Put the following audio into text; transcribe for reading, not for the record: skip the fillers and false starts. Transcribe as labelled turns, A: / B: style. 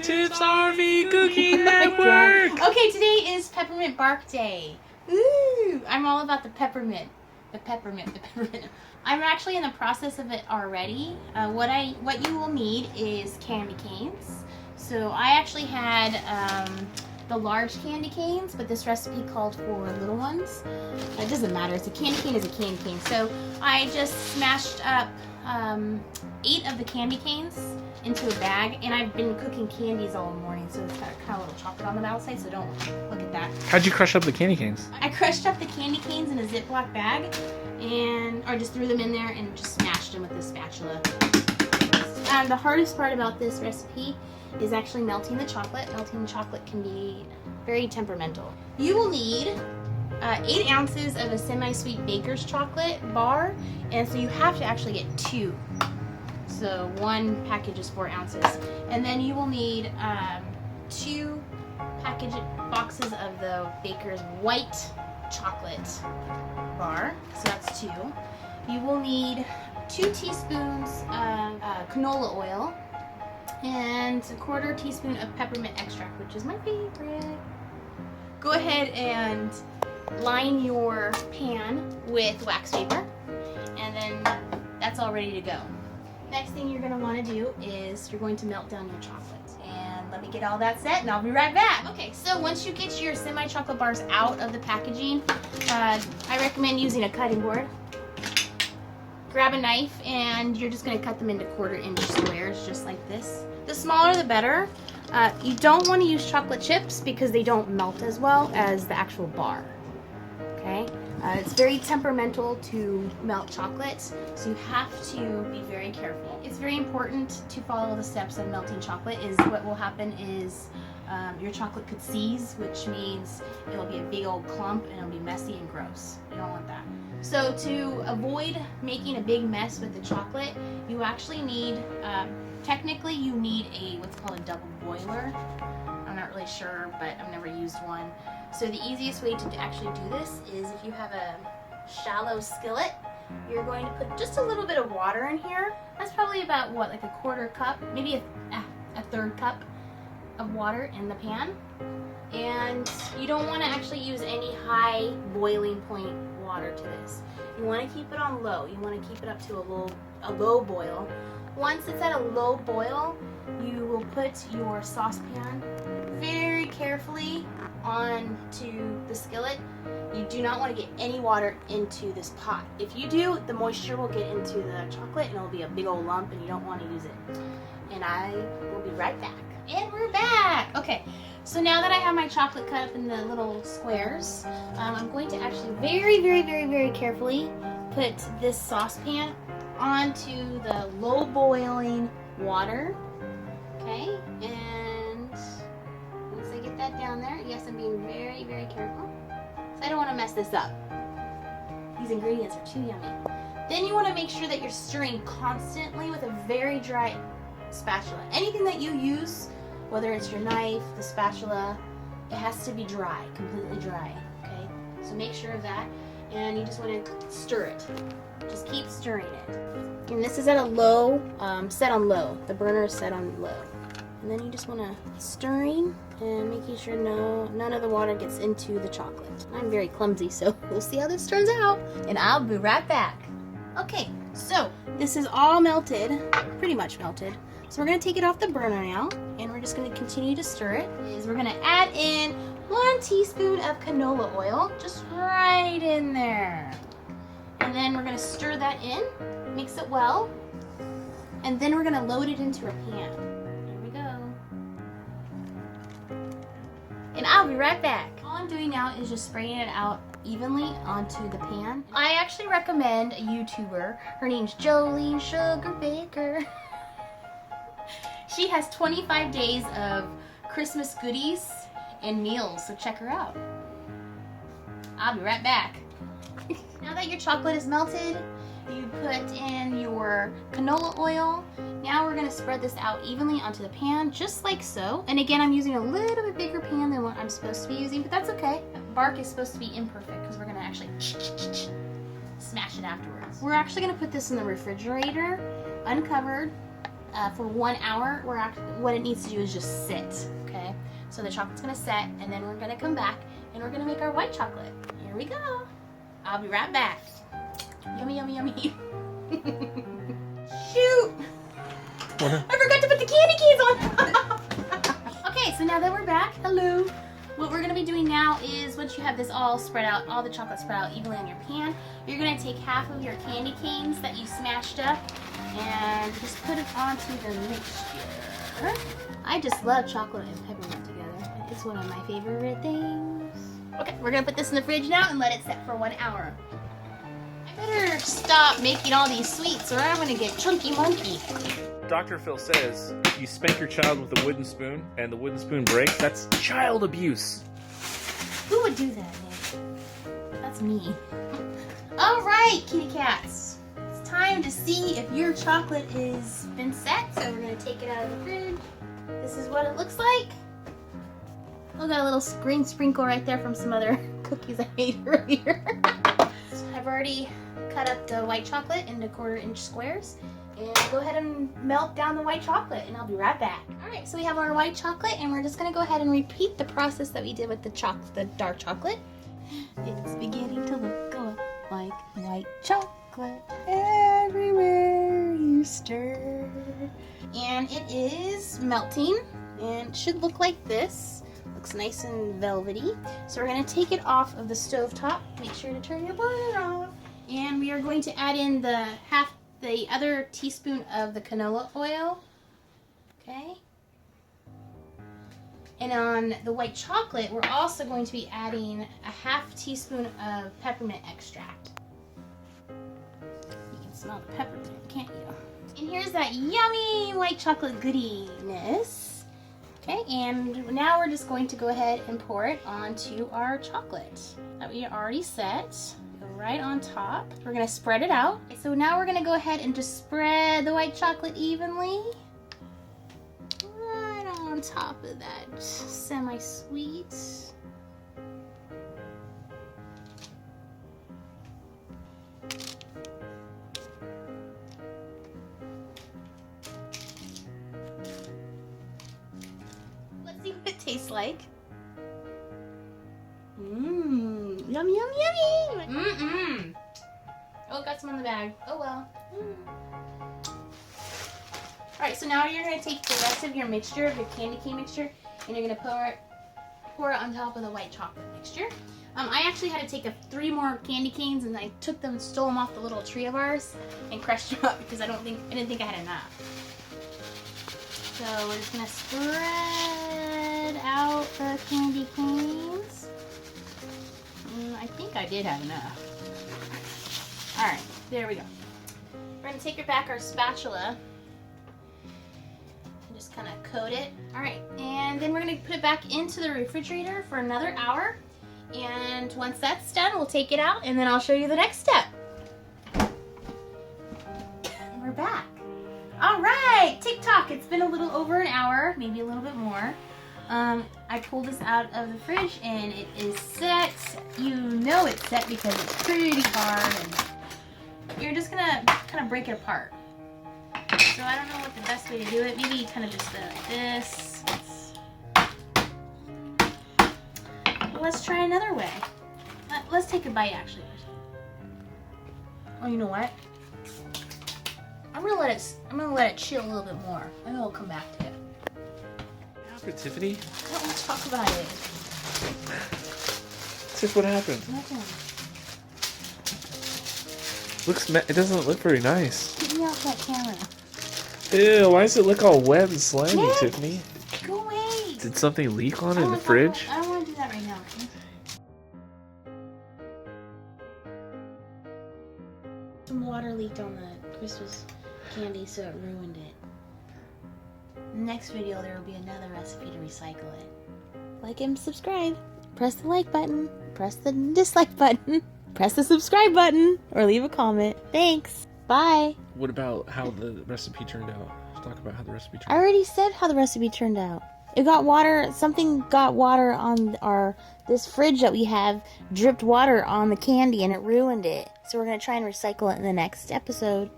A: Tips RV Cooking Network!
B: Okay, today is Peppermint Bark Day. Ooh, I'm all about the peppermint. The peppermint. I'm actually in the process of it already. What you will need is candy canes. So I actually had the large candy canes, but this recipe called for little ones. It doesn't matter. It's a candy cane is a candy cane. So I just smashed up 8 of the candy canes into a bag, and I've been cooking candies all morning, so it's got kind of a little chocolate on the outside, so don't look at that.
A: How'd you crush up the candy canes?
B: I crushed up the candy canes in a Ziploc bag, or just threw them in there and just smashed them with a spatula. The hardest part about this recipe is actually melting the chocolate. Melting the chocolate can be very temperamental. You will need 8 ounces of a semi-sweet baker's chocolate bar, and so you have to actually get 2. So 1 package is 4 ounces. And then you will need 2 boxes of the baker's white chocolate bar. So that's 2. You will need 2 teaspoons of canola oil and a 1/4 teaspoon of peppermint extract, which is my favorite. Go ahead and line your pan with wax paper, and then that's all ready to go. Next thing you're going to want to do is you're going to melt down your chocolate. And let me get all that set and I'll be right back. Okay, so once you get your semi-chocolate bars out of the packaging, I recommend using a cutting board. Grab a knife and you're just going to cut them into 1/4 inch squares just like this. The smaller the better. You don't want to use chocolate chips because they don't melt as well as the actual bar. Okay? It's very temperamental to melt chocolate, so you have to be very careful. It's very important to follow the steps of melting chocolate. What will happen is your chocolate could seize, which means it'll be a big old clump and it'll be messy and gross. You don't want that. So to avoid making a big mess with the chocolate, you actually need, technically you need what's called a double boiler. I'm not really sure, but I've never used one. So the easiest way to actually do this is if you have a shallow skillet, you're going to put just a little bit of water in here. That's probably about what, like a 1/4 cup, maybe a 1/3 cup of water in the pan. And you don't want to actually use any high boiling point water to this. You want to keep it on low. You want to keep it up to a low boil. Once it's at a low boil, you will put your saucepan very carefully onto the skillet. You do not want to get any water into this pot. If you do, the moisture will get into the chocolate and it'll be a big old lump and you don't want to use it. And I will be right back. And we're back! Okay, so now that I have my chocolate cut up in the little squares, I'm going to actually very carefully put this saucepan onto the low boiling water. Okay, and once I get that down there, yes, I'm being very careful. So I don't want to mess this up. These ingredients are too yummy. Then you want to make sure that you're stirring constantly with a very dry spatula. Anything that you use, whether it's your knife, the spatula, it has to be dry, completely dry. Okay, so make sure of that, and you just want to stir it. Just keep stirring it. And this is at a low, set on low. The burner is set on low. And then you just want to stirring and making sure none of the water gets into the chocolate. I'm very clumsy, so we'll see how this turns out. And I'll be right back. Okay, so this is all melted, pretty much melted. So we're going to take it off the burner now, and we're just going to continue to stir it. We're going to add in 1 teaspoon of canola oil, just right in there. And then we're going to stir that in, mix it well, and then we're going to load it into a pan. Here we go. And I'll be right back. All I'm doing now is just spraying it out evenly onto the pan. I actually recommend a YouTuber. Her name's Jolene Sugar Baker. She has 25 days of Christmas goodies and meals, so check her out. I'll be right back. Now that your chocolate is melted, you put in your canola oil. Now we're going to spread this out evenly onto the pan, just like so. And again, I'm using a little bit bigger pan than what I'm supposed to be using, but that's okay. Bark is supposed to be imperfect because we're going to actually smash it afterwards. We're actually going to put this in the refrigerator, uncovered, for 1 hour. What it needs to do is just sit, okay? So the chocolate's gonna set, and then we're gonna come back and we're gonna make our white chocolate. Here we go. I'll be right back. Yummy, yummy, yummy. Shoot! I forgot to put the candy canes on. Okay, so now that we're back, hello. What we're gonna be doing now is once you have this all spread out, all the chocolate spread out evenly on your pan, you're gonna take half of your candy canes that you smashed up and just put it onto the mixture. I just love chocolate and peppermint together. It's one of my favorite things. Okay, we're gonna put this in the fridge now and let it set for 1 hour. I better stop making all these sweets or I'm gonna get chunky monkey.
A: Dr. Phil says if you spank your child with a wooden spoon and the wooden spoon breaks, that's child abuse.
B: Who would do that, Nick? That's me. All right, kitty cats. It's time to see if your chocolate is been set. So we're gonna take it out of the fridge. This is what it looks like. Oh, got a little green sprinkle right there from some other cookies I made earlier. So I've already cut up the white chocolate into 1/4-inch squares. And go ahead and melt down the white chocolate and I'll be right back. All right, so we have our white chocolate and we're just gonna go ahead and repeat the process that we did with the dark chocolate. It's beginning to look like white chocolate everywhere you stir. And it is melting and it should look like this. Looks nice and velvety. So we're gonna take it off of the stove top. Make sure to turn your boiler off. And we are going to add in the other teaspoon of the canola oil, okay? And on the white chocolate, we're also going to be adding a 1/2 teaspoon of peppermint extract. You can smell the peppermint, can't you? And here's that yummy white chocolate goodiness. Okay, and now we're just going to go ahead and pour it onto our chocolate that we already set. Right on top. We're gonna spread it out. So now we're gonna go ahead and just spread the white chocolate evenly. Right on top of that semi-sweet. Let's see what it tastes like. Mmm, yummy, yummy, yummy. Mm-mm. Oh, got some on the bag. Oh, well. All right, so now you're going to take the rest of your mixture, your candy cane mixture, and you're going to pour it on top of the white chocolate mixture. I actually had to take 3 more candy canes, and I took them and stole them off the little tree of ours and crushed them up because I didn't think I had enough. So we're just going to spread out the candy canes. I think I did have enough. Alright, there we go. We're going to take back our spatula and just kind of coat it. Alright, and then we're going to put it back into the refrigerator for another hour. And once that's done, we'll take it out and then I'll show you the next step. And we're back. Alright, tick-tock. It's been a little over an hour, maybe a little bit more. I pulled this out of the fridge and it is set. You know it's set because it's pretty hard and you're just gonna kind of break it apart. So I don't know what the best way to do it. Maybe kind of just like this. Let's try another way. Let's take a bite actually. Oh, you know what? I'm gonna let it chill a little bit more and then we'll come back to it.
A: Tiffany?
B: I don't want to talk about it.
A: Tiff, what happened?
B: Nothing.
A: It doesn't look very nice.
B: Get me off that camera.
A: Ew, why does it look all wet and slimy,
B: Nick,
A: Tiffany?
B: Go away.
A: Did something leak on it in the fridge?
B: I don't want to do that right now. Okay? Some water leaked on the Christmas candy, so it ruined it. Next video there will be another recipe to recycle it. Like and subscribe. Press the like button. Press the dislike button. Press the subscribe button. Or leave a comment. Thanks. Bye.
A: What about how the recipe turned out? Let's talk about how the recipe turned
B: I already said how the recipe turned out. It got water. Something got water on this fridge that we have. Dripped water on the candy and it ruined it. So we're going to try and recycle it in the next episode.